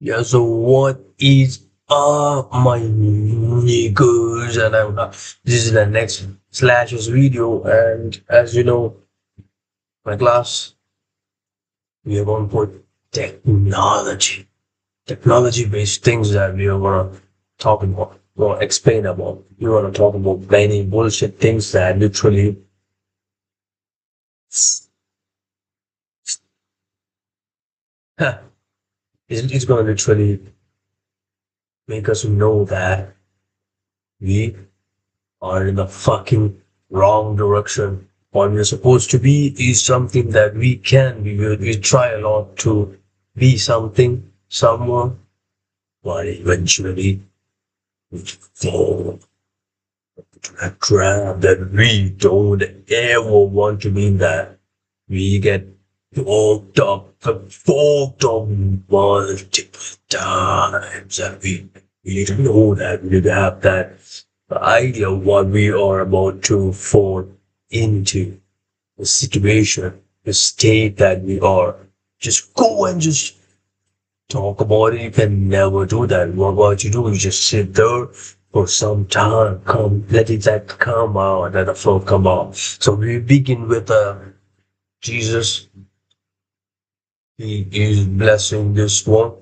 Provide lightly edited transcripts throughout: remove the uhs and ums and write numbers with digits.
Yeah, so what is up, my niggas? And this is the next slashes video. And as you know, my class, we are going for technology, technology-based things that we are gonna talk about or explain about. We wanna talk about many bullshit things that literally, huh, it's gonna literally make us know that we are in the fucking wrong direction. What we're supposed to be is something that we can be. We try a lot to be something, someone, but eventually we fall into that trap that we don't ever want to be in that. We get fogged up multiple times, and we need to know that we need to have that idea of what we are about to fall into, the situation, the state that we are. Just go and just talk about it. You can never do that. What you do is just sit there for some time, come, let it that come out, let the flow come out. So we begin with Jesus. He is blessing this one,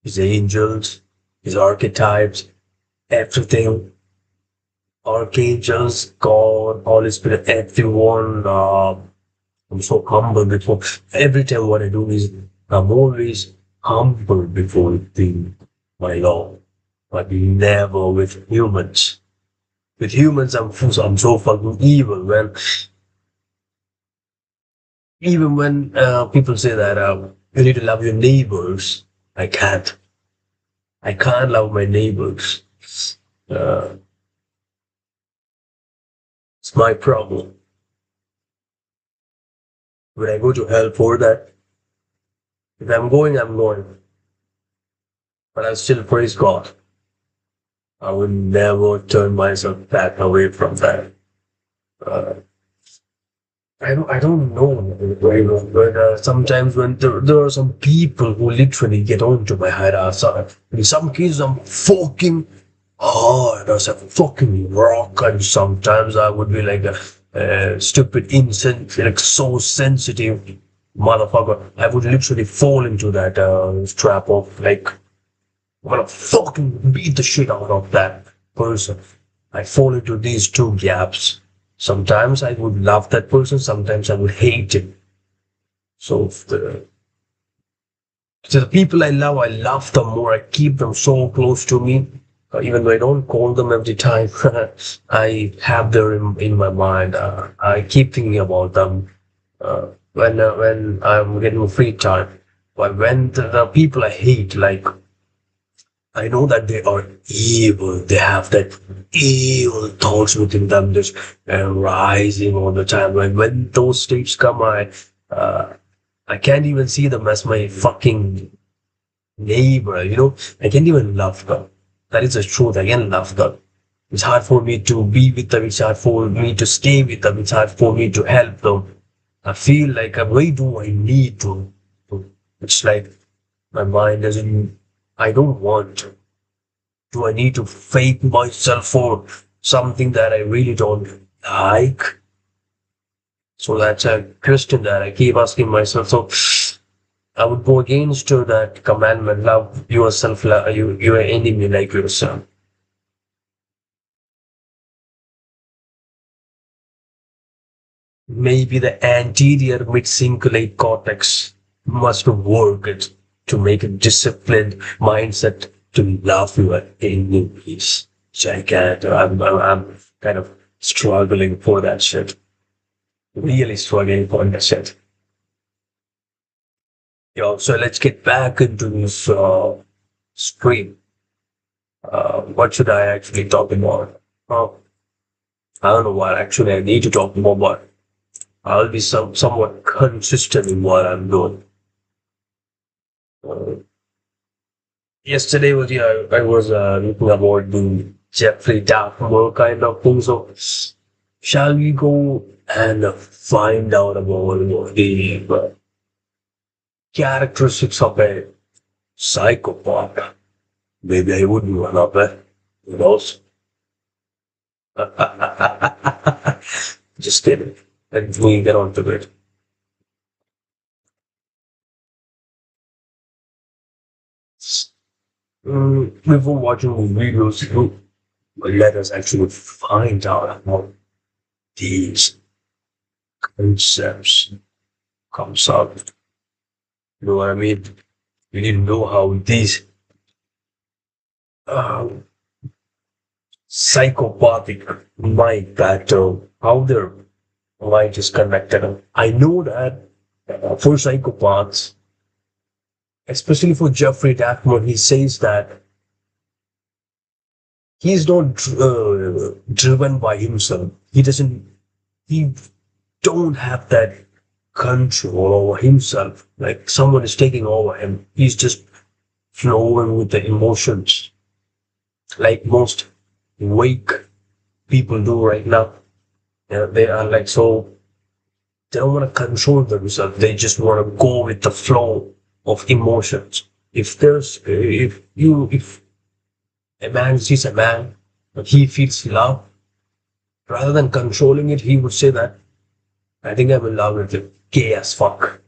his angels, his archetypes, everything, archangels, God, Holy Spirit, everyone. I'm so humble before every time what I do is I'm always humble before my Lord, but never with humans. With humans, I'm so fucking evil. When even when people say that you need to love your neighbors, I can't. I can't love my neighbors. Uh, it's my problem. Would I go to hell for that? If I'm going, I'm going. But I still praise God. I will never turn myself back away from that. Uh, I don't know, but sometimes when there are some people who literally get onto my head, in some cases I'm fucking hard as a fucking rock, and sometimes I would be like a stupid like so sensitive motherfucker. I would literally fall into that trap of like I'm gonna fucking beat the shit out of that person. I fall into these two gaps. Sometimes I would love that person, sometimes I would hate him. So the people I love them more. I keep them so close to me. Even though I don't call them every time, I have them in my mind. I keep thinking about them when I'm getting free time. But when the people I hate, like I know that they are evil. They have that evil thoughts within them, just rising all the time. When those states come, I can't even see them as my fucking neighbor. I can't even love them. That is the truth. I can't love them. It's hard for me to be with them. It's hard for me to stay with them. It's hard for me to help them. I feel like, why do I need to? It's like my mind doesn't. I don't want to. Do I need to fake myself for something that I really don't like? So that's a question that I keep asking myself. So I would go against that commandment: love yourself, your enemy like yourself. Maybe the anterior mid-cingulate cortex must work it to make a disciplined mindset to love your enemies. So I can't. I'm kind of struggling for that shit. Really struggling for that shit. Yo, so let's get back into this stream. What should I actually talk about? I don't know what actually I need to talk about, but I'll be somewhat consistent in what I'm doing. Uh, Yesterday was I was looking about the Jeffrey Dahmer kind of thing. So shall we go and find out about the characteristics of a Psychopath. Maybe I would be one of it. Who knows? Just kidding. Let me get on to it. Before watching the videos, let us actually find out how these concepts comes up. You know what I mean? We didn't know how these um, psychopathic mind pattern, how their mind is connected. I know that for psychopaths, especially for Jeffrey Dahmer, he says that he's not driven by himself. He doesn't. He don't have that control over himself. Like someone is taking over him. He's just flowing with the emotions, like most wake people do right now. Yeah, they are like so. They don't want to control themselves. They just want to go with the flow of emotions. If a man sees a man, but he feels love, rather than controlling it, he would say that I think I'm in love with him. Gay as fuck.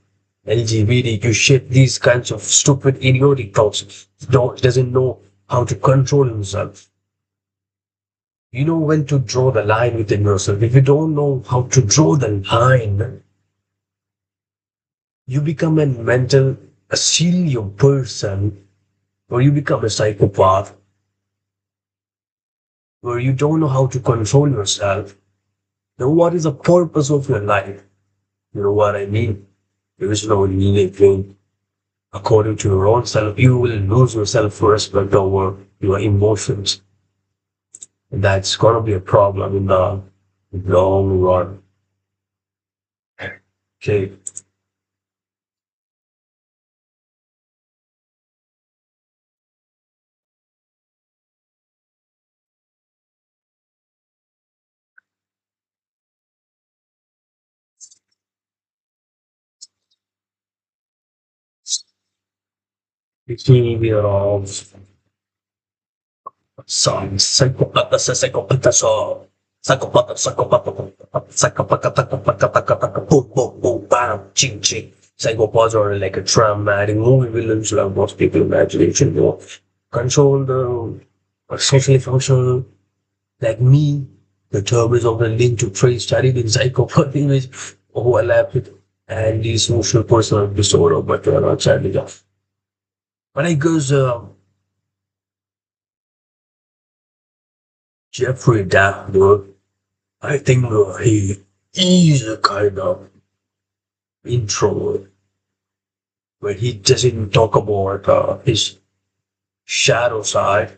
LGBTQ shit, these kinds of stupid, idiotic thoughts. Doesn't know how to control himself. You know when to draw the line within yourself. If you don't know how to draw the line, you become a mental asylum person, or you become a psychopath, where you don't know how to control yourself. Now, what is the purpose of your life? You know what I mean? There is no living according to your own self. You will lose your self-respect over your emotions. And that's gonna be a problem in the long run. Okay. Behavior of some psychopath, psychopath, so psychopath, psychopath, boom, boom, boom, bam, ching, ching. Psychopaths are like a dramatic movie villains, like most people imagination, you know, control the socially functional, like me. The term is often linked to traits studied in psychopathy, which overlap with antisocial personality disorder, but not sadly enough. But I guess Jeffrey Dahmer, I think he is a kind of introvert where he doesn't talk about his shadow side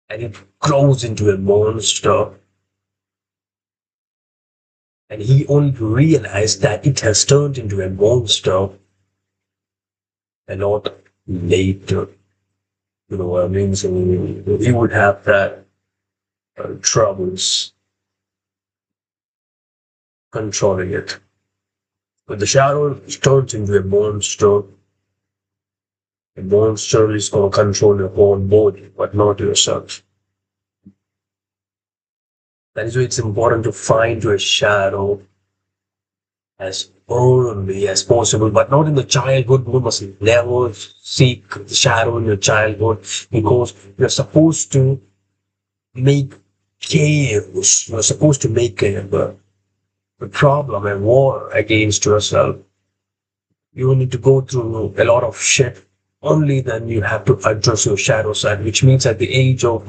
and it grows into a monster. And he only realized that it has turned into a monster a lot later. You know what I mean? So he would have that troubles controlling it. But the shadow turns into a monster. A monster is going to control your own body, but not yourself. That is why it's important to find your shadow as early as possible, but not in the childhood. You must never seek the shadow in your childhood because you're supposed to make chaos. You're supposed to make a problem, a war against yourself. You need to go through a lot of shit. Only then you have to address your shadow side, which means at the age of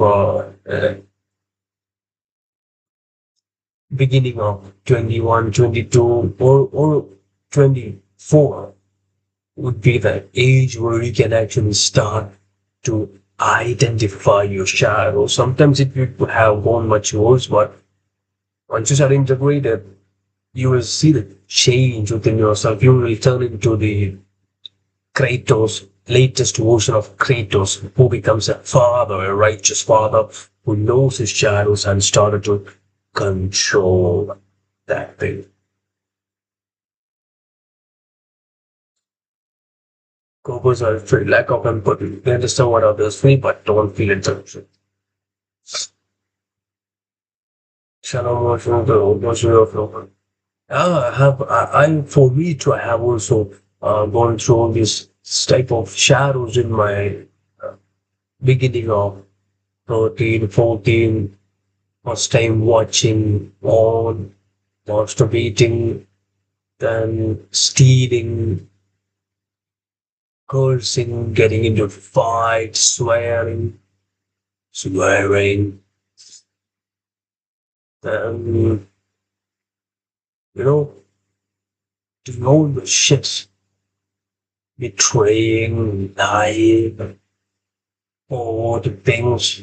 beginning of 21, 22, or 24 would be the age where you can actually start to identify your shadow. Sometimes it would have gone much worse, but once you start integrated, you will see the change within yourself. You will turn into the Kratos, latest version of Kratos, who becomes a father, a righteous father who knows his shadows and started to control that thing. person feel lack of empathy. They understand what others feel, but don't feel it themselves. Shallow emotional, the emotional flow. For me too, I have also gone through all this type of shadows in my uh, beginning of 13, 14, first time watching on, masturbating, then stealing, cursing, getting into fights, swearing, then, you know, doing all the shit, betraying, lying, all the things,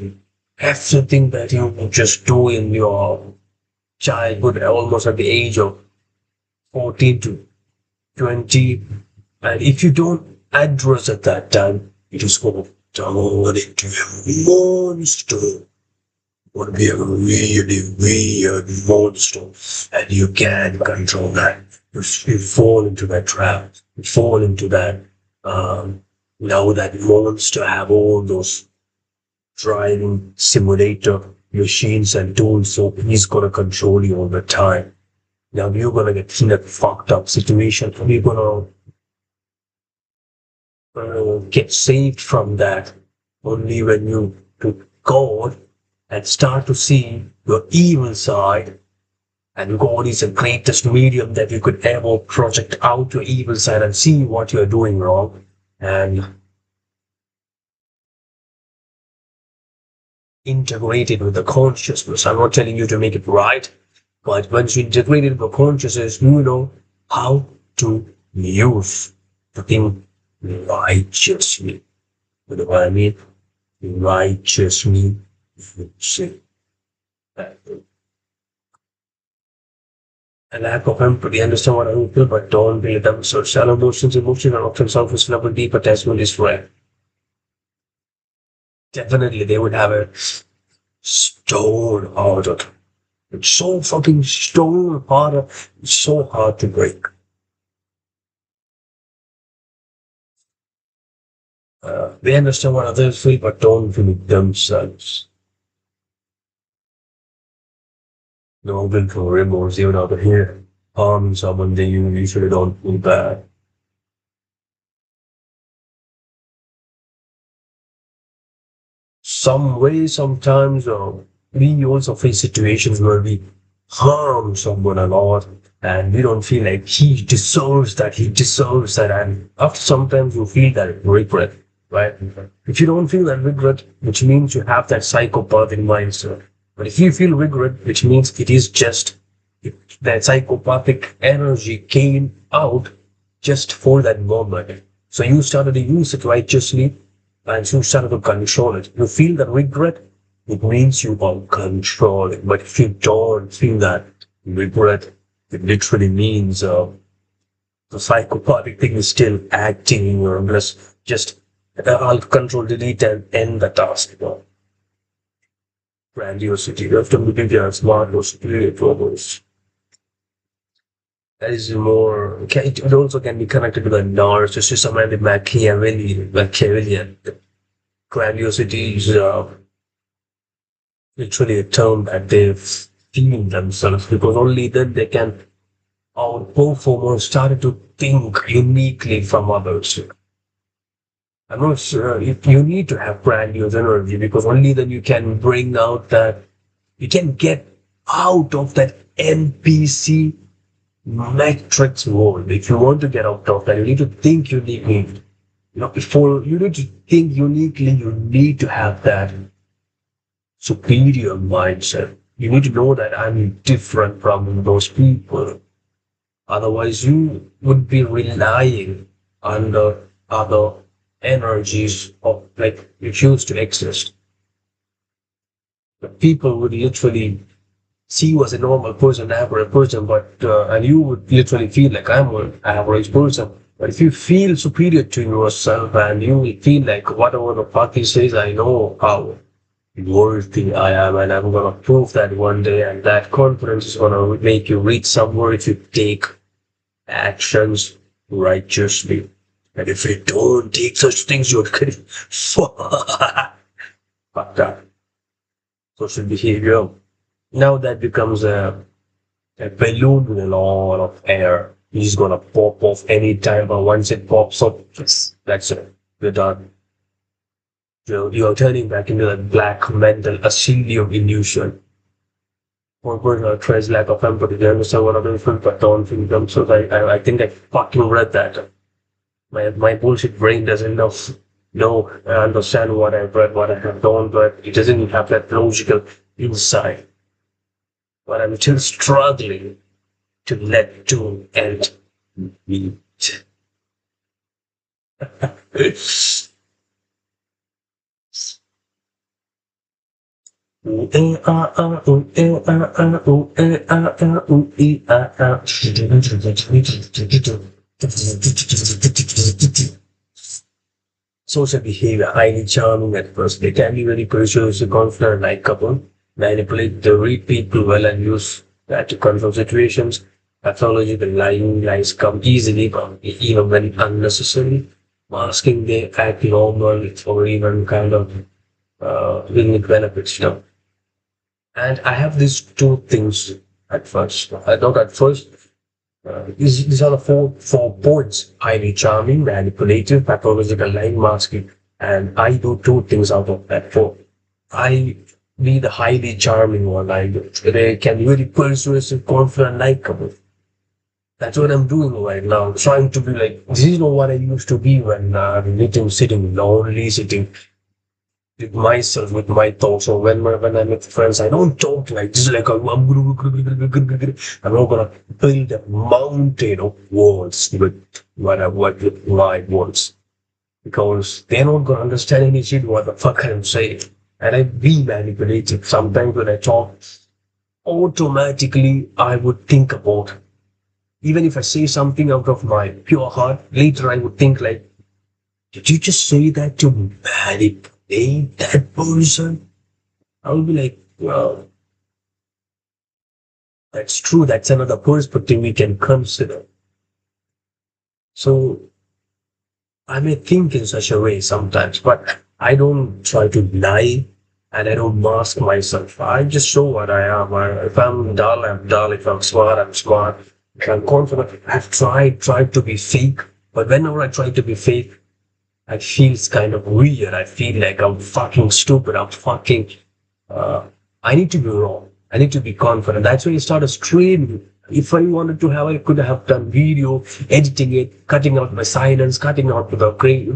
everything that you would just do in your childhood, almost at the age of 14 to 20. And if you don't address at that time, it is going to turn into a monster. Would be a really weird monster, and you can't control that. You fall into that trap. You fall into that. Um, Now that monster have all those driving simulator machines and tools, so he's gonna control you all the time. Now you're gonna get in a fucked up situation. You're gonna get saved from that only when you to God and start to see your evil side. And God is the greatest medium that you could ever project out your evil side and see what you're doing wrong. And integrate it with the consciousness. I'm not telling you to make it right, but once you integrate it with the consciousness, you know how to use the thing righteously. You know what I mean? Righteously. See. A lack of empathy, understand what other feel, but don't feel them. So shallow emotions are often surface level, deep attachment is rare. Definitely, they would have a stone hearted. It's so fucking stone hearted. It's so hard to break. They understand what others feel, but don't feel it themselves. No will for remorse, even out here. Harming someone they you usually don't feel bad. Some way, sometimes we also face situations where we harm someone a lot and we don't feel like he deserves that. And after sometimes you feel that regret, right? If you don't feel that regret, which means you have that psychopathic mindset. But if you feel regret, which means it is just that psychopathic energy came out just for that moment. So you started to use it righteously and you started to control it. You feel that regret, it means you are controlling. But if you don't feel that regret, it literally means the psychopathic thing is still acting in your breast. Just I'll control, delete, and end the task. Grandiosity. You have to believe you are smart or superior to others. That is more. It also can be connected to the narcissism and the Machiavellian. Grandiosity is literally a term that they feel themselves because only then they can outperform or start to think uniquely from others. I'm not sure if you need to have grandiose energy because only then you can bring out that you can get out of that NPC matrix world. If you want to get out of that, you need to think uniquely. Before you need to think uniquely, you need to have that superior mindset. You need to know that I'm different from those people. Otherwise, you would be relying on the other energies of like refuse to exist. But people would literally see you as a normal person, average person, but and you would literally feel like I'm an average person. But if you feel superior to yourself and you will feel like whatever the fuck he says, I know how worthy I am, and I'm gonna prove that one day, and that confidence is gonna make you reach somewhere if you take actions righteously. And if you don't take such things, you're getting fucked up. Social behavior. Now that becomes a balloon with a lot of air. It's gonna pop off anytime, but once it pops up, yes, that's it. We're done. You're turning back into that black mental asylum illusion. One person tries lack of empathy. They understand what other people but don't feel them. So I think I fucking read that. My bullshit brain doesn't know understand what I've read, what I have done, but it doesn't have that logical insight. But I'm still struggling to let to and meet. Social behavior, highly charming at first. They can be very persuasive, confident, likable, manipulate, they read people well and use that to control situations. Pathological lying lies come easily, but even when unnecessary. Masking, they act normal or even kind of with benefits, And I have these two things at first. Not at first. These are the four points: highly charming, manipulative, pathological, line masking, and I do two things out of that four. I be the highly charming one. They can be really persuasive, confident, likable. That's what I'm doing right now. Trying to be like this is not what I used to be when sitting lonely, sitting with myself, with my thoughts, or when I'm with friends, I don't talk like this. Like I'm not gonna build a mountain of words with my words because they're not gonna understand any shit what the fuck I'm saying. And I be manipulative. Sometimes when I talk, automatically I would think about. Even if I say something out of my pure heart, later I would think like, did you just say that to manipulate that person? I would be like, well, that's true. That's another perspective we can consider. So I may think in such a way sometimes, but I don't try to lie and I don't mask myself. I just show what I am. If I'm dull, I'm dull. If I'm smart, I'm smart. If I'm confident, I've tried to be fake. But whenever I try to be fake, I feel kind of weird. I feel like I'm fucking stupid. Uh, I need to be wrong. I need to be confident. That's when I started streaming. If I wanted to have, I could have done video, editing it, cutting out my silence, cutting out the great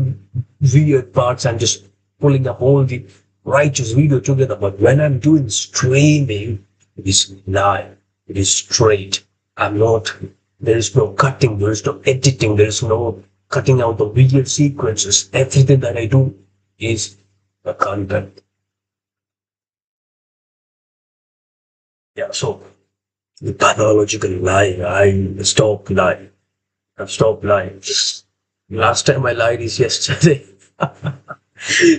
weird parts, and just pulling up all the righteous video together. But when I'm doing streaming, it is live. It is straight. I'm not. There is no cutting. There is no editing. There is no cutting out the weird sequences. Everything that I do is the content. Yeah, so the pathological lying, I stopped lying. I've stopped lying. Last time I lied is yesterday.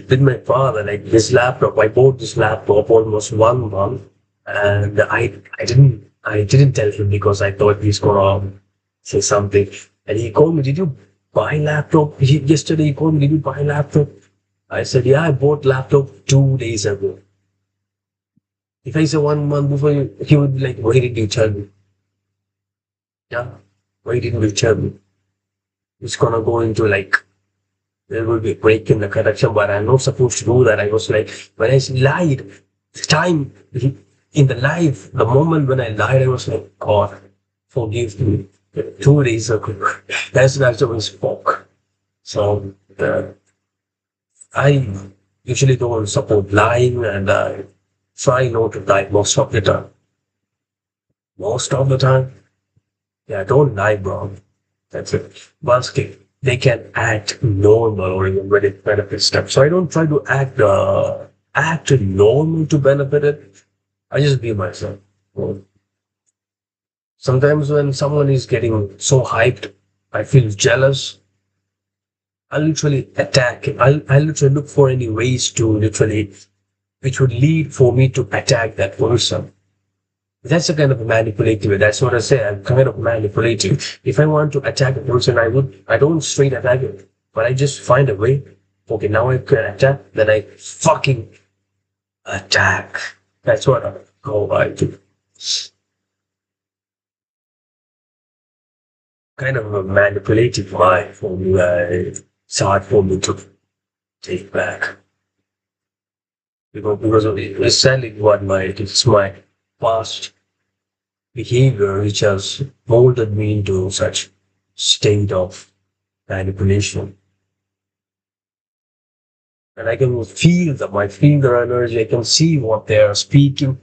With my father, like this laptop. I bought this laptop almost 1 month, and I didn't tell him because I thought he's gonna say something. And he called me, "Did you buy laptop?" Yesterday he called me, "Did you buy laptop?" I said, "Yeah, I bought laptop 2 days ago." If I say 1 month before, he would be like, "Why did you tell me?" Yeah, why didn't you tell me? It's gonna go into like there will be a break in the connection, but I'm not supposed to do that. I was like, when I lied, the time in the life, the moment when I lied, I was like, God, forgive me. 2 days ago, that's when we spoke. So I usually don't support lying, and I try not to lie most of the time. Most of the time, yeah, don't lie, bro. That's it. Basking. They can act normal or even when it benefits them. So I don't try to act normal to benefit it. I just be myself. Well, sometimes when someone is getting so hyped, I feel jealous. I literally attack. I literally look for any ways to literally, which would lead for me to attack that person. That's a kind of manipulative. That's what I say. I'm kind of manipulative. If I want to attack a person, I don't straight attack it, but I just find a way. Okay, now I can attack, then I fucking attack. That's what I go I do. Kind of a manipulative mind for me. It's hard for me to take back because it's sadly what it's my past behavior which has molded me into such state of manipulation. And I can feel their energy. I can see what they are speaking.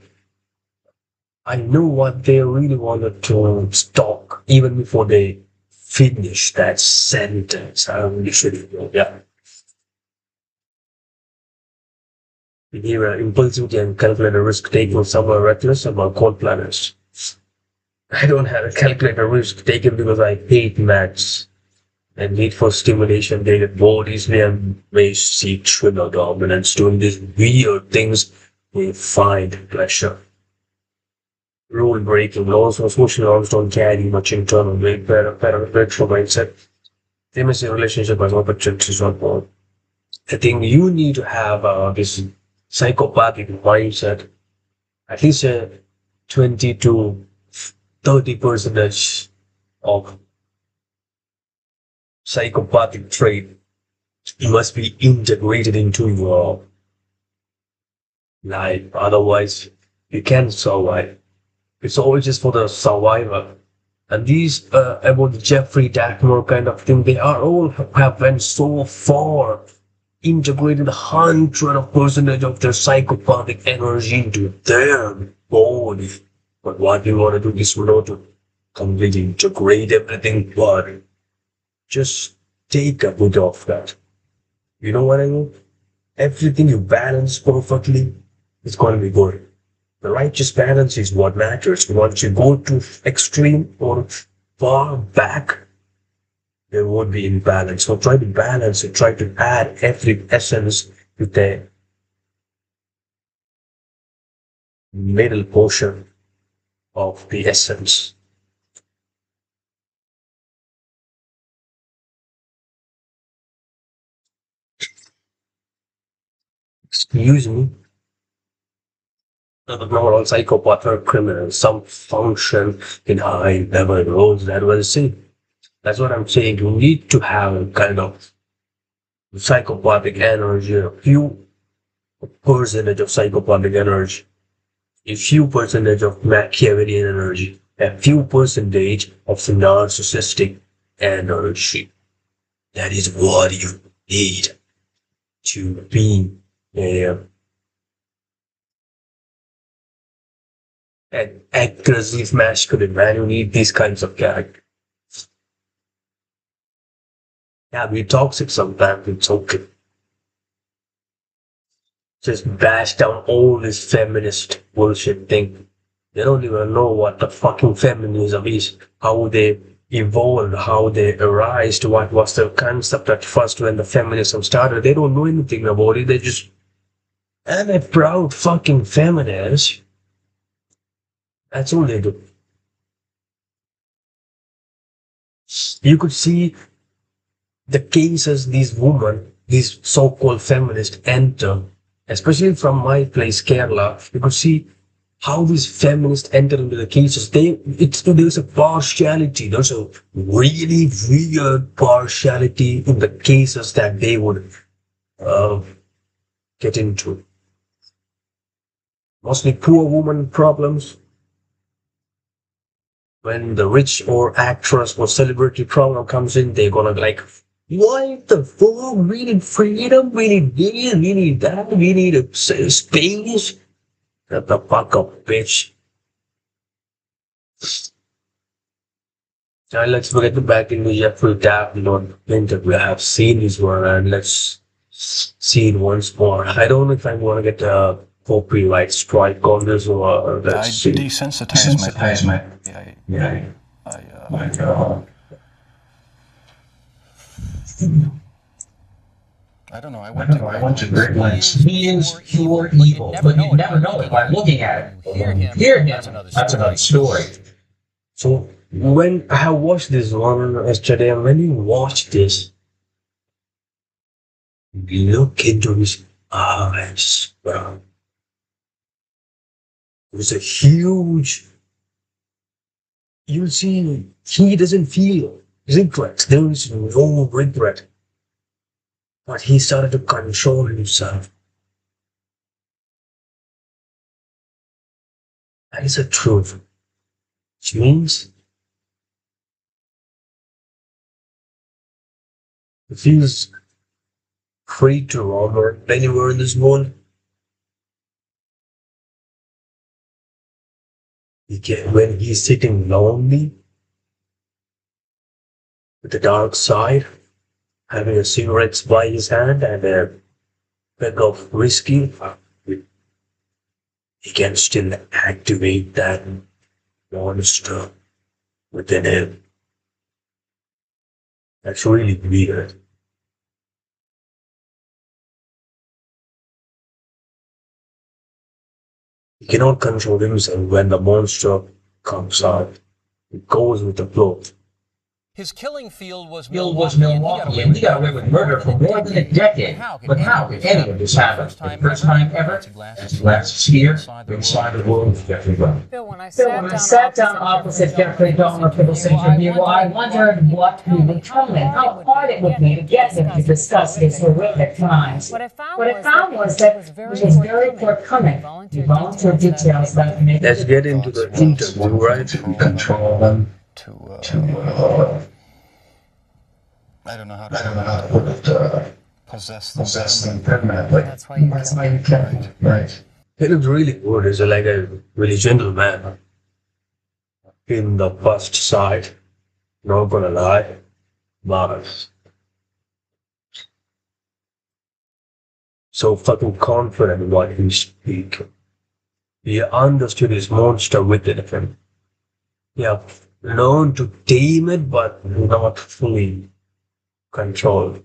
I know what they really wanted to talk even before they finish that sentence. I really should know. Yeah. Behavior, impulsivity, and calculated risk taking. Some are reckless, some are cold planners. I don't have a calculated risk taken because I hate maths and need for stimulation. They get bored easily and may seek thrill dominance. Doing these weird things, they find pleasure. Rule breaking laws or social norms don't carry much internal weight, parental mindset. They may see relationship as opportunities or more. I think you need to have this psychopathic mindset, at least 20 to 30 percentage of psychopathic trait must be integrated into your life. Otherwise, you can't survive. It's always just for the survivor. And these about the Jeffrey Dahmer kind of thing, they are all have went so far, integrated 100 of percentage of their psychopathic energy into their body. But what we want to do is not to completely integrate everything, but just take a bit of that. You know what I mean? Everything you balance perfectly, it's going to be good. The righteous balance is what matters. Once you go to extreme or far back, there won't be imbalance. So try to balance it. Try to add every essence to the middle portion of the essence. Excuse me. Not all psychopaths are criminals. Some function in high level roles. That was it. That's what I'm saying. You need to have a kind of psychopathic energy, a few percentage of psychopathic energy, a few percentage of Machiavellian energy, a few percentage of narcissistic energy. That is what you need to be a, an aggressive masculine man. You need these kinds of character. Yeah, be toxic sometimes. It's okay. Just bash down all this feminist bullshit thing. They don't even know what the fucking feminism is, how they evolved, how they arised, what was the concept at first when the feminism started. They don't know anything about it. They just, I'm a proud fucking feminist. That's all they do. You could see the cases these women, these so-called feminists enter, especially from my place, Kerala. You could see how these feminists enter into the cases. There's a partiality. There's a really weird partiality in the cases that they would uh, get into. Mostly poor woman problems. When the rich or actress or celebrity problem comes in, they're gonna like, what the fuck? We need freedom. We need this. We need that. We need a space. Shut the fuck up, bitch. Now let's get back into Jeffrey Dahmer interview. I have seen this one and let's see it once more. I don't know if I'm gonna get a copyright strike on this or let's I see. desensitize my Yeah. I don't know, I went to great lengths. He is pure evil, but you never know it by looking at it. But when you hear him, that's another story. So when I have watched this one yesterday, and when you watch this, look into his eyes, bro. It's a huge. You'll see he doesn't feel regret. There is no regret. But he started to control himself. That is a truth. Which means he feels free to roam anywhere in this world. When he's sitting lonely with the dark side, having a cigarette by his hand and a peg of whiskey, he can still activate that monster within him. That's really weird. He cannot control himself when the monster comes out. It goes with the flow. His killing field was Hill was Milwaukee, and he got away with murder for more than a decade. But how could any of this happen? The first time ever? As glasses here, inside the world of Jeffrey Dahmer. Bill, when I Sat down opposite Jeffrey Dahmer for this interview, I wondered what he would tell me, how hard it would be to get him to discuss his horrific crimes. What I What I found was that he was very forthcoming. He volunteered details that made Let's get into the interview, right? To control them, I don't know how I don't know how to put it, possess them permanently. That's why you That's why you killed him. Right. He looked really good. He's like a really gentleman in the first sight. Not gonna lie, but so fucking confident in what he speak. He understood his monster within him. Yeah, learned to tame it, but not fully controlled.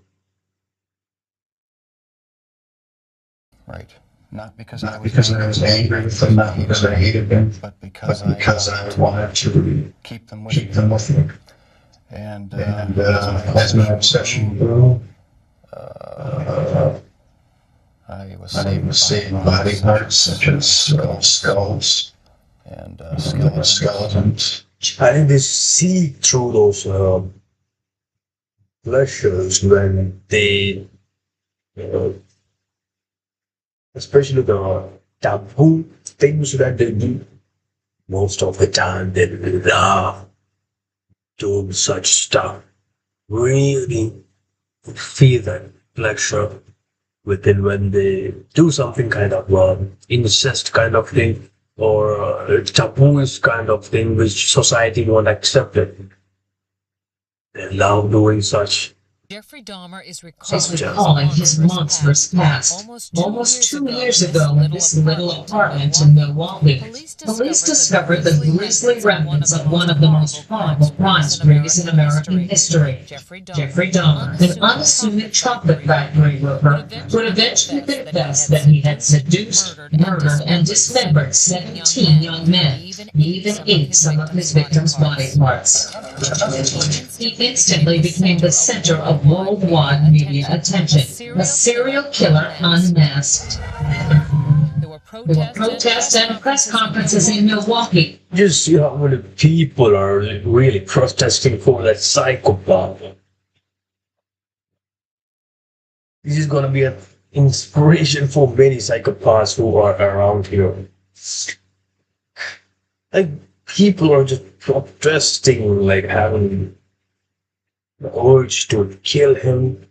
Right. Not because Not because I was angry with them, not because I hated them, but but because I wanted to keep them keep them with me. And And as my obsession grew, I was I was saving body parts such as skulls, and skeletons. I think they see through those pleasures when they, especially the taboo things that they do. Most of the time, they love doing such stuff. Really feel that pleasure within when they do something kind of incest kind of thing or tabooist kind of thing which society won't accept it. They love doing such. Jeffrey Dahmer is Recalling his monstrous past. Almost 2 years ago, in this little apartment in Milwaukee, police discovered the grisly remnants of one of the most horrible crime sprees in American history. Jeffrey Jeffrey Dahmer, an unassuming chocolate factory worker, would eventually confess that he had seduced, murdered, and dismembered 17 young men. He even ate some of his victims' body parts. He instantly became the center of worldwide media attention. A serial killer unmasked. There were Protests and press conferences in Milwaukee. Just see how many people are really protesting for that psychopath. This is gonna be an inspiration for many psychopaths who are around here. Like people are just protesting, like having the urge to kill him.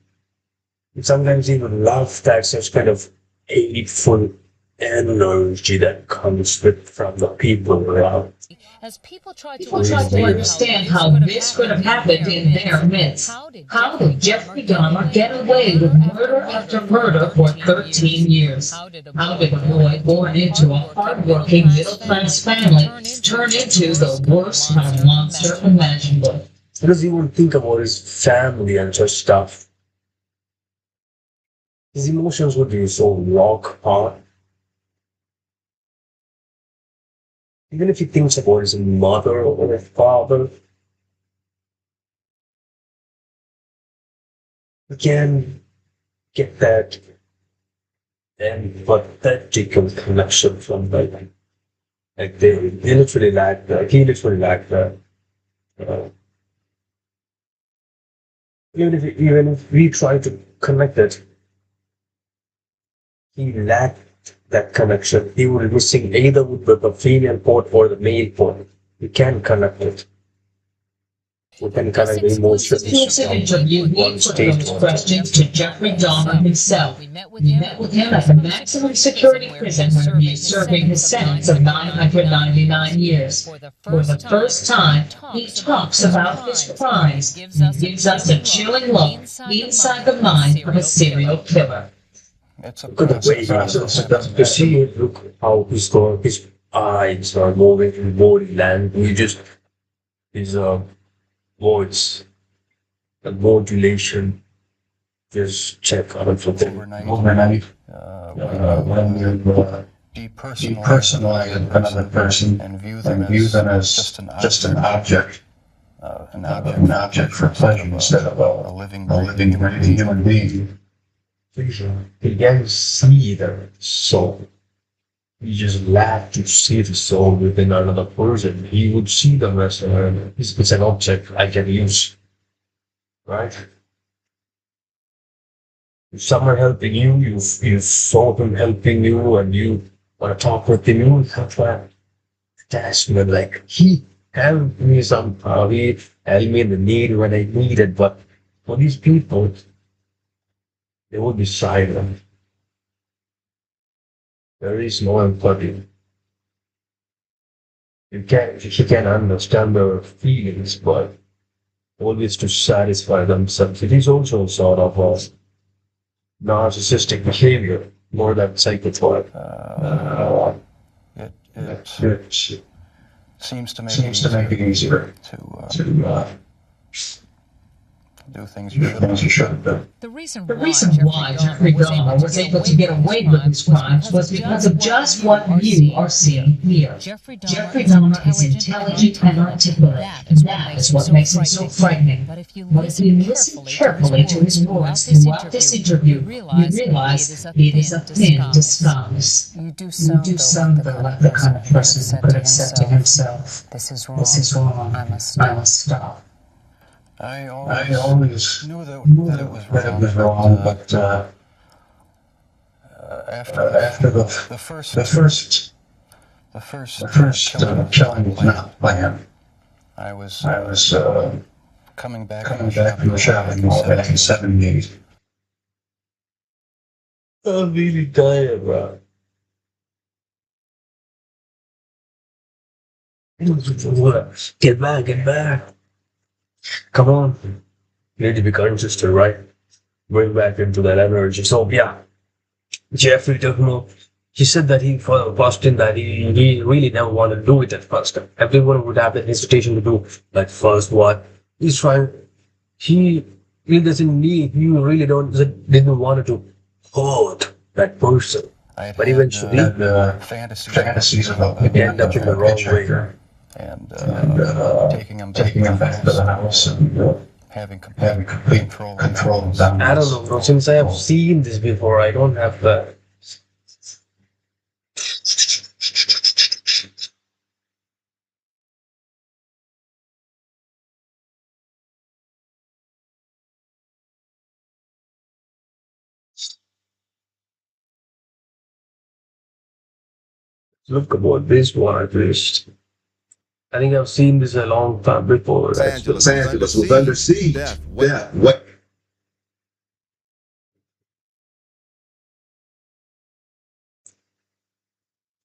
And sometimes even love that such kind of hateful energy that comes with from the people around. As people tried People tried to understand how this could have happened in their midst. How did Jeffrey Dahmer get away with murder after murder for 13 years? How did a boy born into a hard-working middle-class family turn into the worst kind of monster imaginable? Because he won't think about his family and such stuff. His emotions would be so rock hard. Even if he thinks about his mother or his father, he can get that empathetic connection from them. Like they literally lack that. He literally lacked that. Uh, even if we try to connect it, he lacked that connection. He was missing either with the female port or the male port. We can connect it. We can connect the emotions. Exclusive interview, we One put state those one. questions to Jeffrey Dahmer himself. We met with We him met with him at the maximum security prison where he is serving his sentence of 999 years. For the For the first time, he talks about his crimes. He gives us a chilling look inside the mind of a serial killer. It's a Look at the way he process. to see it. Look how he's going. His eyes are moving in body language. Just his voice, the modulation. Just check out for them. Overnight, When you depersonalize another person and view and view them as just an object for pleasure instead of a a living, living, breathing human being. He can see the soul. He just lacked to see the soul within another person. He would see them as it's an object I can use, right? If someone helping you, you saw them helping you, and you want to talk with him, you have that attachment. Like he helped me somehow. He helped me in the need when I needed. But for these people, they would be silent. There is no empathy. He can understand their feelings, but always to satisfy themselves. It is also sort of a narcissistic behavior more than psychopath. it seems to make it easier to to do things do things you shouldn't do. The reason The reason why Jeffrey Dahmer was able to get away with his crimes was because of just what you are seeing here. Jeffrey Jeffrey Dahmer is intelligent and articulate, and that is what makes him so frightening. But if you But if you listen carefully to his words throughout this interview, you realize it is a thin disguise. You do You sound like the kind of person who could have said to himself, "This is wrong. "This is wrong. I must I must stop." I I always always knew that knew it was wrong, wrong, but after the first killing was not planned. I was I was coming back coming back from the shopping mall back in the 70s. I'm really tired, bro. Get back, get back. Come on. You need to be consistent, right? Bring back into that energy. So, yeah, Jeffrey Dahmer, he said that for the first thing that he really never wanted to do it at first. Everyone would have that hesitation to do like first what he's trying. He really doesn't need, he really didn't want to hurt that person. I had But had, eventually, Fantasies about it ended up in the wrong way. and taking him back to the house and having having complete control of them. I don't know, bro. Since I have seen this before, I don't have the. Look about this one at least. I think I've seen this a long time before. Los Angeles Los Angeles was under siege. Death. Death. What?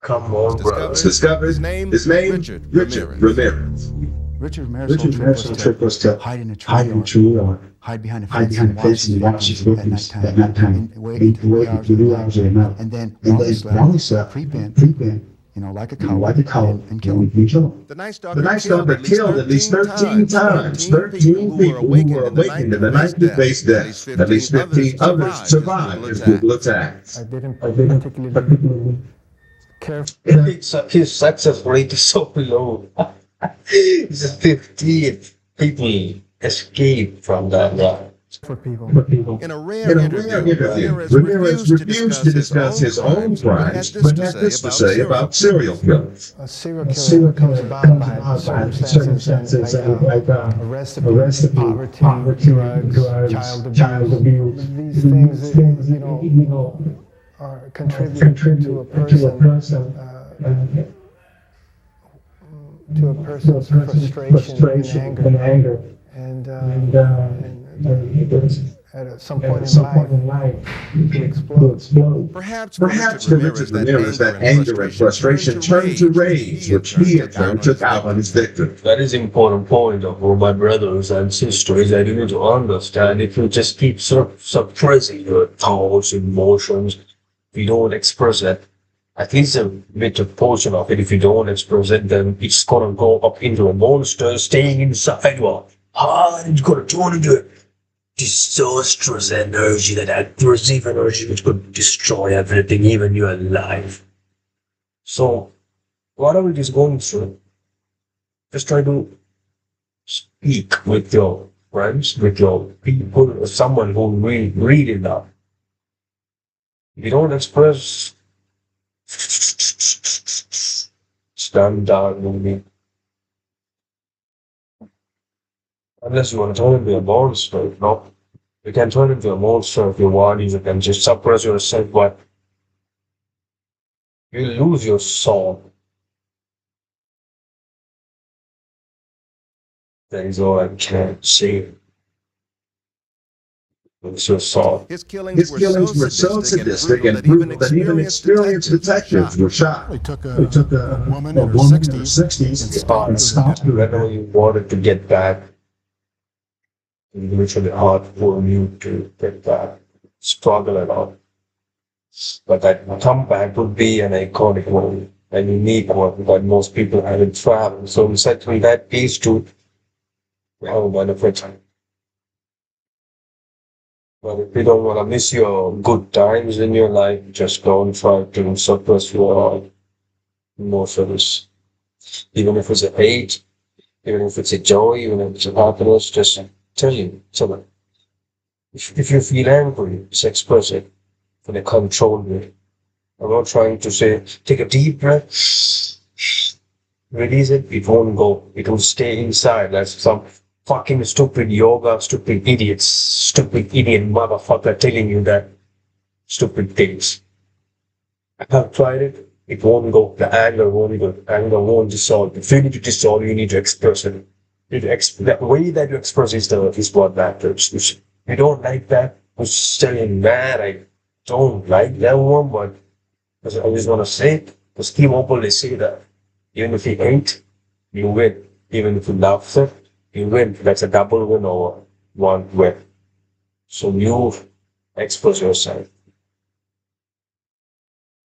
Come on, bro. Discovered. His name? Richard Ramirez. Ramirez. Richard Ramirez's trip was to hide in a tree, hide in a tree or hide behind a hide fence, behind a and fence and watch his movies at nighttime. and wait Wait until until 3 hours of the night. and then And while then he while he slept, slept, creep in, like a Like a coward, cow and kill him. and kill him. The Night The Night Stalker killed at least 13 times. 13 people who were awakened in the night they faced death. At least 15 others survived his brutal attacks. I didn't I didn't particularly care. His success rate is so low. Just 15 people escaped from that. for people. for people. In a In rare a rare interview, interview, Ramirez Ramirez refused to discuss his own crimes, but had this to say about serial killers. A serial A killer serial comes killer about comes by about by circumstances circumstances like like a recipe, poverty, drugs, child abuse. These things, are contribute to a person, to a person's frustration and anger. And at some point in life, it explodes. Perhaps Perhaps for Richard Ramirez, that anger and frustration turned to rage, which he in turn took out on his victim. That is important point of all my brothers and sisters that you need to understand. If you just keep suppressing your thoughts, emotions, if you don't express it, at least a bit of portion of it, if you don't express it, then it's gonna go up into a monster staying inside your heart. It's gonna turn into a disastrous energy, that aggressive energy which could destroy everything, even your life. So, whatever it is going through, just try to speak with your friends, with your people, or someone who read enough. If you don't express, it's done with me. Unless you want to turn into a monster, no. You can turn into a monster if you want, you can just suppress yourself, but you lose your soul. That is all I can say. Lose your soul. His His killings were so sadistic and brutal that even experienced detectives were shocked. He took He took a woman in her woman in her 60s 60s and stopped her. Whenever you wanted to get back, it's literally hard for you to get back, struggle a lot. But that comeback would be an iconic one, a unique one that most people haven't traveled. So exactly that piece to have a benefit. But if you don't want to miss your good times in your life, just don't try to suppress your emotions. Even if it's a hate, even if it's a joy, even if it's a happiness, just tell someone. If you feel angry, just express it in a controlled way. I'm not trying to say, take a deep breath, release it, it won't go. It will stay inside. That's some fucking stupid yoga, stupid idiot motherfucker telling you that stupid things. I have tried it. It won't go. The anger won't go. Anger won't dissolve. If you need to dissolve, you need to express it. The way that you express is what matters. If you don't like that, I'm telling mad. I don't like that one, but I just want to say it. Just keep openly say that. Even if you hate, you win. Even if you love it, you win. That's a double win or one win. So you express yourself.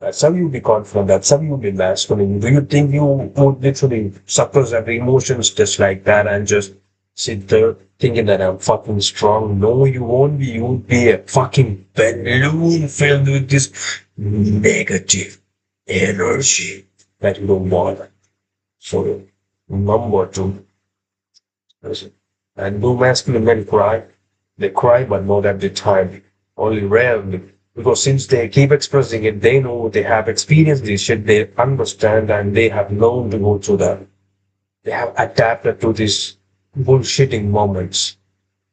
That's how you be confident. That's how you be masculine. Do you think you would literally suppress every emotions just like that and just sit there thinking that I'm fucking strong? No, you won't be. You would be a fucking balloon filled with this negative energy that you don't want. So remember to listen. And do masculine men cry? They cry, but not at the time. Only rarely. Because since they keep expressing it, they know they have experienced this shit, they understand, and they have known to go through that. They have adapted to these bullshitting moments.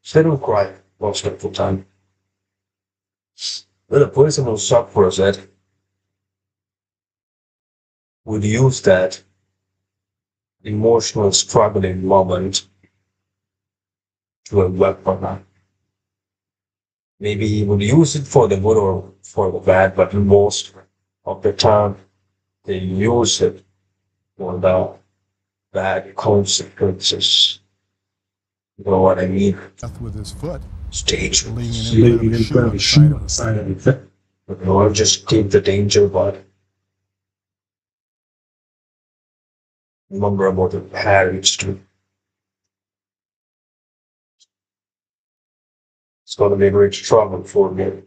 So they don't cry most of the time. But the person who suffers it would use that emotional struggling moment to a weapon. Maybe he would use it for the good or for the bad, but most of the time they use it for the bad consequences. You know what I mean? with his foot, Stage. Leaving in front of a shoe on the side of the But not just keep the danger, but Remember about the parents too. It's gonna be a great struggle for me.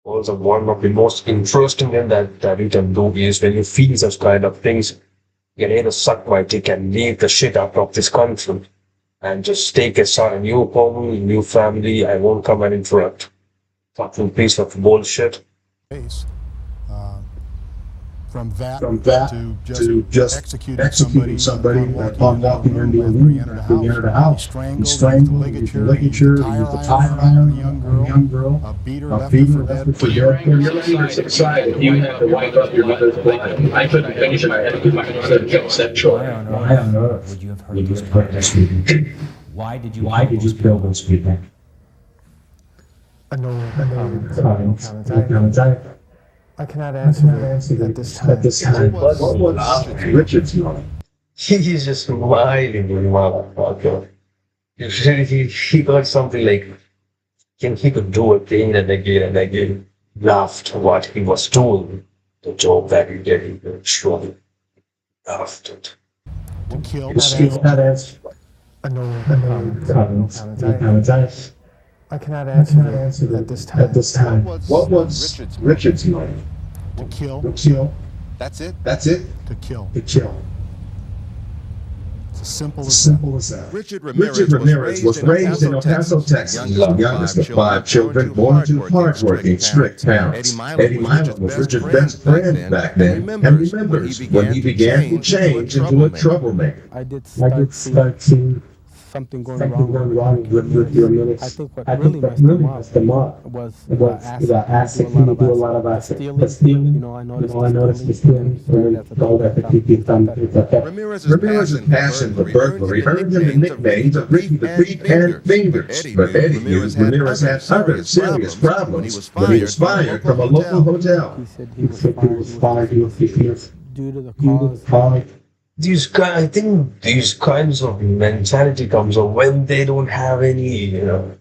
Also, one of the most interesting thing that you can do is when you feel such kind of things, you can either suck my dick and leave the shit out of this country and just take a start a new home, new family. I won't come and interrupt. Fucking piece of bullshit. Case. Uh, from that, From that to just executing somebody upon walking into a room after he entered a house. He strangled, used the ligature, he used the tire iron on a young girl, beat her, a left feeder, her left for her for dead. dead. Your language aside, you had to wipe up your mother's blood. I couldn't finish it. I had to do my mother kill that chore. Why on earth Would you have would you heard have heard this speaking? Why did Why did you kill those people? No Comments? I cannot I answer cannot that answer at this time. At this time, what was Richard's name? He's just smiling, you motherfucker. He got something like he could do it again and again and again. Laughed what he was doing, the job that he did. He truly laughed it. To kill. You cannot answer. Comments? I cannot I answer cannot that answer at this that time. at this time. What was Richard's name? To kill. To kill. That's it. That's it. To kill. To kill. It's as simple As as simple as that. Richard Richard Ramirez was raised in El Paso, Texas, the youngest of 5 children, born to hardworking, strict parents. Eddie Milan was Richard's best friend back then, and remembers when he began to change into a troublemaker. I did I start did seeing something going something going wrong. wrong with your minutes. I think what I really think what messed really them up messed them up was was asking asking me to do a lot of stealing. You know, I noticed I noticed the stealing, all that the people done. Ramirez's passion for burglary earned him the nickname of Ricky the Three Pan Fingers, but Eddie knew Ramirez had other serious problems when he was fired from a local hotel. He said He said he was fired due to the due to cause. the cause. I think these kinds of mentality comes up when they don't have anyone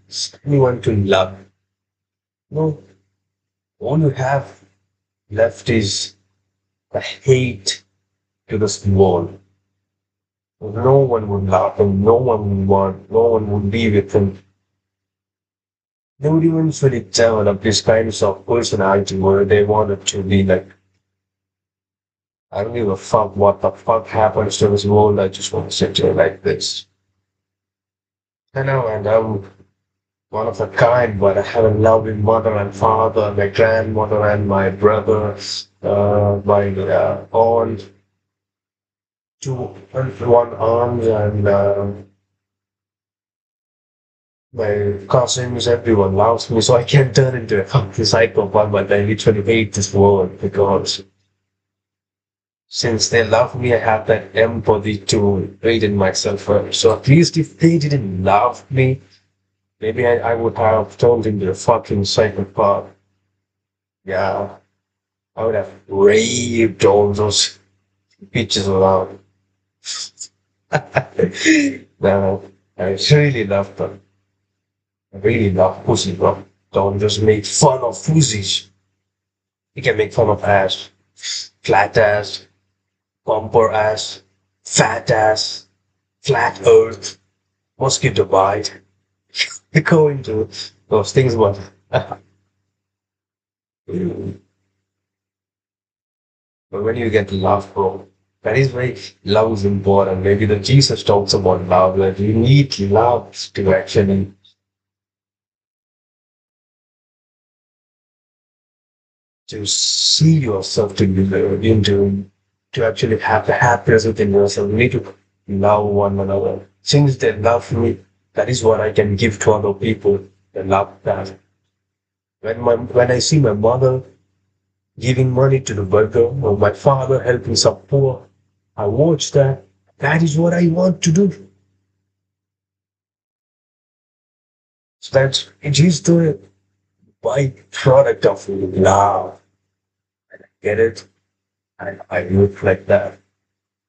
to love. No, all you have left is the hate to this world. No one would love him, no one would be with him. They would eventually develop these kinds of personality where they wanted to be like, I don't give a fuck what the fuck happens to this world. I just want to sit here like this. I know, and I'm one of a kind, but I have a loving mother and father, my grandmother and my brother, my aunt, one aunt, and my cousins. Everyone loves me, so I can't turn into a fucking psychopath. But I literally hate this world because since they love me, I have that empathy to read in myself first. So at least if they didn't love me, maybe I would have turned into a fucking psychopath. Yeah, I would have raped all those bitches around. No, I really love them. I really love pussy, bro. Don't just make fun of pussies. You can make fun of ass, flat ass, bumper ass, fat ass, flat earth, mosquito bite. You go into those things, but but when you get love, bro, that is why love is important. Maybe the Jesus talks about love, that you need love to actually to see yourself to be into to actually have the happiness within yourself. You need to love one another. Since they love me, that is what I can give to other people. The love that. When I see my mother giving money to the beggar or my father helping some poor, I watch that. That is what I want to do. So it is the byproduct of love. And I get it. And I reflect that.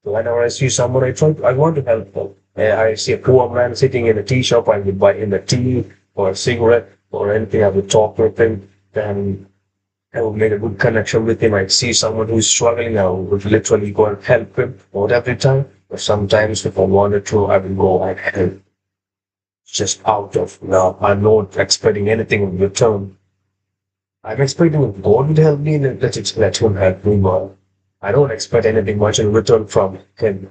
So whenever I see someone, I want to help them. I see a poor man sitting in a tea shop, I would buy him a tea or a cigarette or anything. I would talk with him. Then I would make a good connection with him. I'd see someone who's struggling, I would literally go and help him. Not every time, but sometimes if I wanted to, I would go and help. Just out of love. I'm not expecting anything in return. I'm expecting if God would help me, let him help me, but I don't expect anything much in return from him.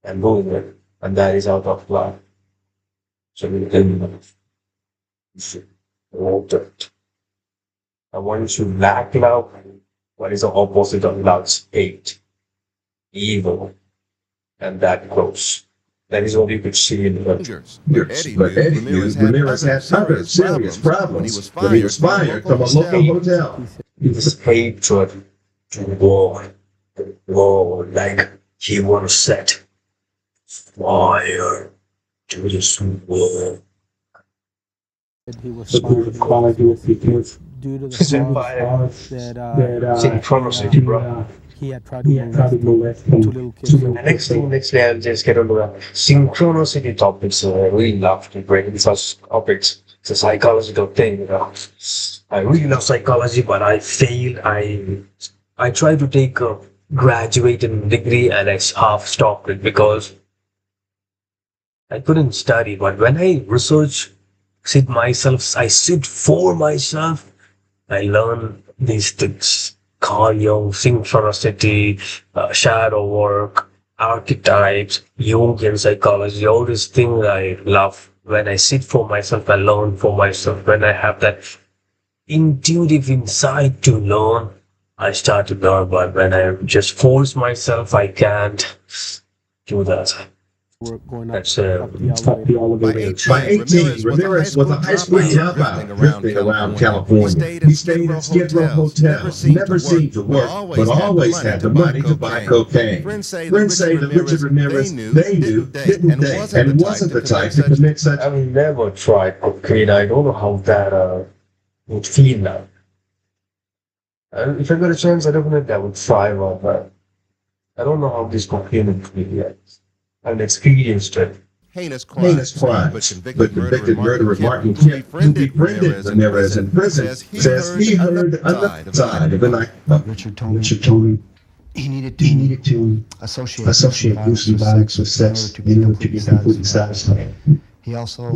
I'm doing it, and that is out of love. So we can want it. I want you to lack love. What is the opposite of love's hate? Evil. And that grows. That is what you could see in the But Eddie knew Ramirez had other serious problems when he was fired from a local hotel. this hatred to war, like he was set fire to this war. He was The good quality of it is due to the Empire. that Synchronicity, bro. he had tried to molest two little kids. And next I'll just get onto the synchronicity topics. I really love to break in such topics. It's a psychological thing, you know. I really love psychology, but I failed. I tried to take a graduate degree and I half stopped it because I couldn't study. But when I sit for myself, I learn these things. Carl Jung, synchronicity, shadow work, archetypes, Jungian psychology, all these things I love. When I sit for myself, I learn for myself. When I have that intuitive insight to learn, I start to learn. But when I just force myself, I can't do that. That's the elevator. By 18, Ramirez was a high school dropout drifting around California. He stayed at Skid Row Hotel, never seemed to work, but always had the money to buy cocaine. Friends say that Richard Ramirez, they knew, didn't they? And wasn't the type to commit such... I will never try cocaine. I don't know how that would feel now. If I got a chance, I definitely would try one, but I don't know how this cocaine would feel yet. I've experienced it. Heinous crimes, but convicted murderer Martin Kemp, who befriended Ramirez in prison, says he heard another side of the night. Richard told me he needed to associate gruesome violence with sex in order to be completely satisfied. He also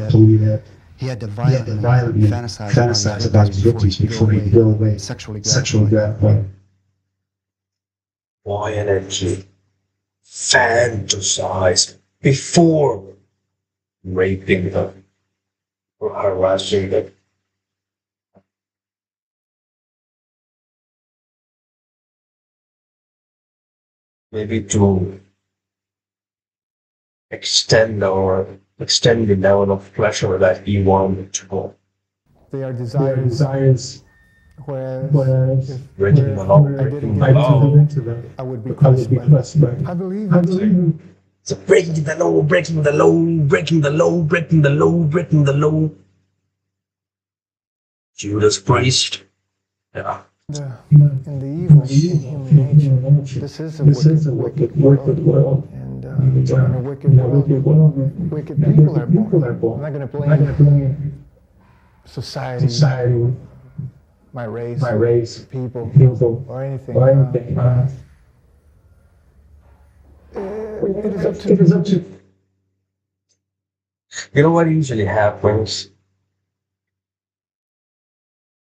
told me that he had to violently fantasize about his victims before he go away sexually gratified. Why energy? Fantasize before raping them or harassing them. Maybe to extend the level of pleasure that he wanted to go. They are desires. Whereas Breaking the law, I would be blessed by. I believe So breaking the law, breaking the law, breaking the law, breaking the law, breaking the law. Judas Priest. Yeah. in the evil in human nature. This is a wicked world. And in a wicked world, wicked people are born. I'm not going to blame society, my race, people, or anything. It is up to. You know what usually happens?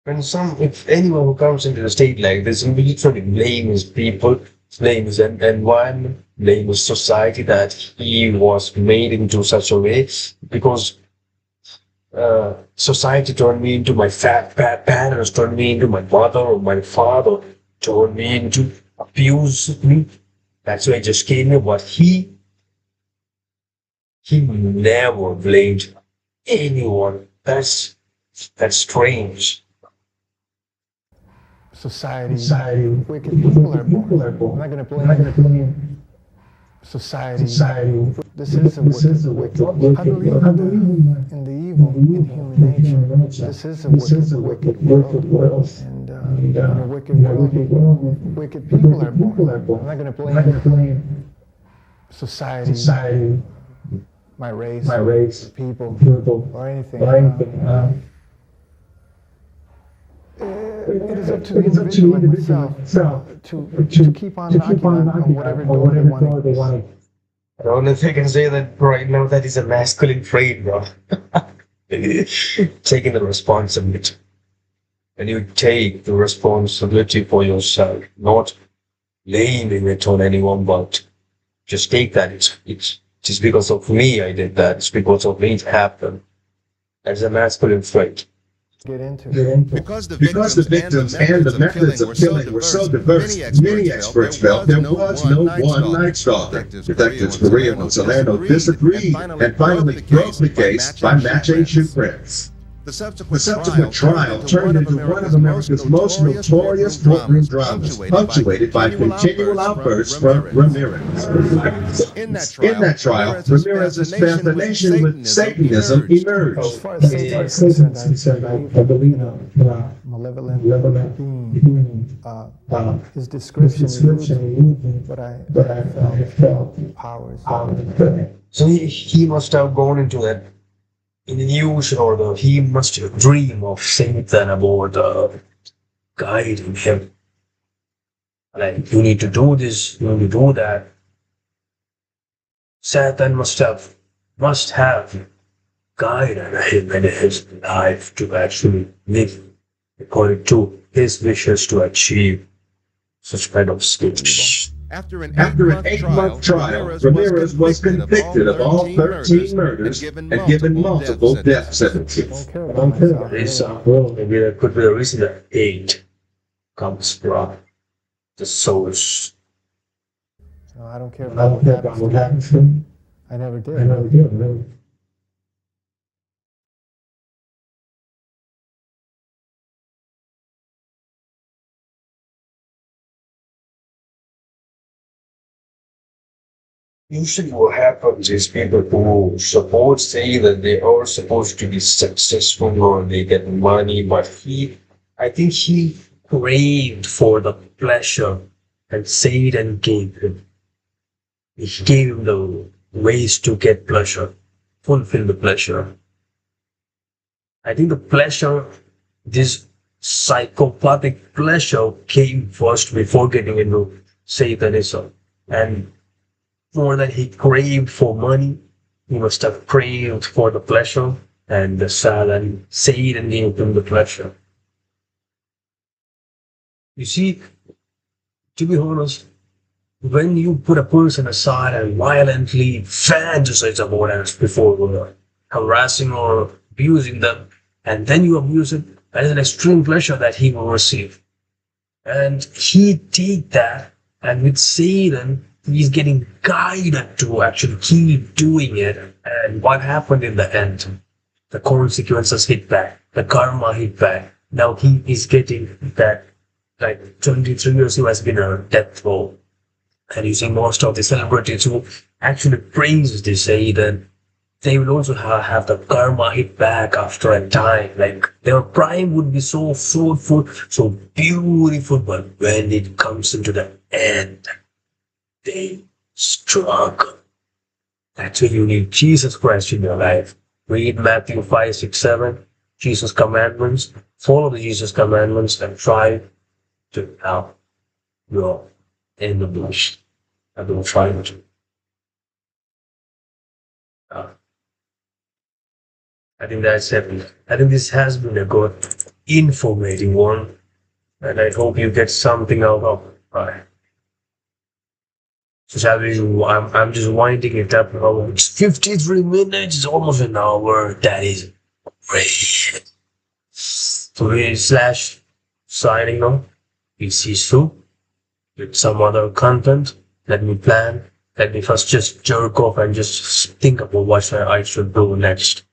If anyone who comes into the state like this, we literally blame his people, blame his environment, blame his society that he was made into such a way because society turned me into my fat parents, turned me into my mother or my father, turned me into abused me. That's why I just came here. But he never blamed anyone. That's strange. Society, wicked people are born. I'm not going to blame society. This is a wicked world. I believe in the evil in human nature. This is a wicked world. And in a wicked world, wicked people are born. I'm not going to blame society, my race, people, or anything. it is up to the individual like myself to keep on knocking on whatever door they want. I don't know if I can say that right now. That is a masculine trait, bro. Taking the responsibility. When you take the responsibility for yourself, not blaming it on anyone, but just take that. It's just because of me I did that. It's because of me it happened. That's a masculine trait. Get into. Because the victims and the methods of killing were so diverse, many experts felt there was no one Night Stalker. Detectives Correa and Salerno disagreed and finally broke the case by matching shoe prints. The subsequent trial turned into one of America's most notorious courtroom dramas, punctuated by continual outbursts from Ramirez. In that trial, Ramirez's fascination with Satanism emerged. As far as Satan is concerned, I believe malevolent being, his description, but I felt powers. So he must have gone into that illusion, or he must dream of Satan about guiding him. Like, you need to do this, you need to do that. Satan must have guided him in his life to actually live according to his wishes to achieve such kind of states. After an 8-month trial, Ramirez was convicted of all 13 murders and given multiple death sentences. Maybe that could be the reason that 8 comes from the source. No, I don't care about what happens to me. I never did. Usually what happens is people who say that they are supposed to be successful or they get money, but I think he craved for the pleasure and Satan gave him. He gave him the ways to get pleasure, fulfill the pleasure. I think the pleasure, this psychopathic pleasure came first before getting into Satanism. And more than he craved for money, he must have craved for the pleasure, and Satan gave him the pleasure. You see, to be honest, when you put a person aside and violently fantasize about it before harassing or abusing them, and then you abuse it, that is an extreme pleasure that he will receive. And he take that, and with Satan, he's getting guided to actually keep doing it. And what happened in the end? The consequences hit back. The karma hit back. Now he is getting that, like 23 years he has been on a death row. And you see most of the celebrities who actually praise this, say that they will also have the karma hit back after a time. Like, their prime would be so fruitful, so beautiful, but when it comes into the end, they struggle. That's why you need Jesus Christ in your life. Read Matthew 5, 6, 7, Jesus' commandments, follow the Jesus commandments, and try to help your enemies. I've been trying to. I think that's it. I think this has been a good, informative one, and I hope you get something out of it. Right. So shall we, I'm just winding it up now. It's 53 minutes, it's almost an hour. That is great. So we signing now. We see soon with some other content. Let me plan. Let me first just jerk off and just think about what I should do next.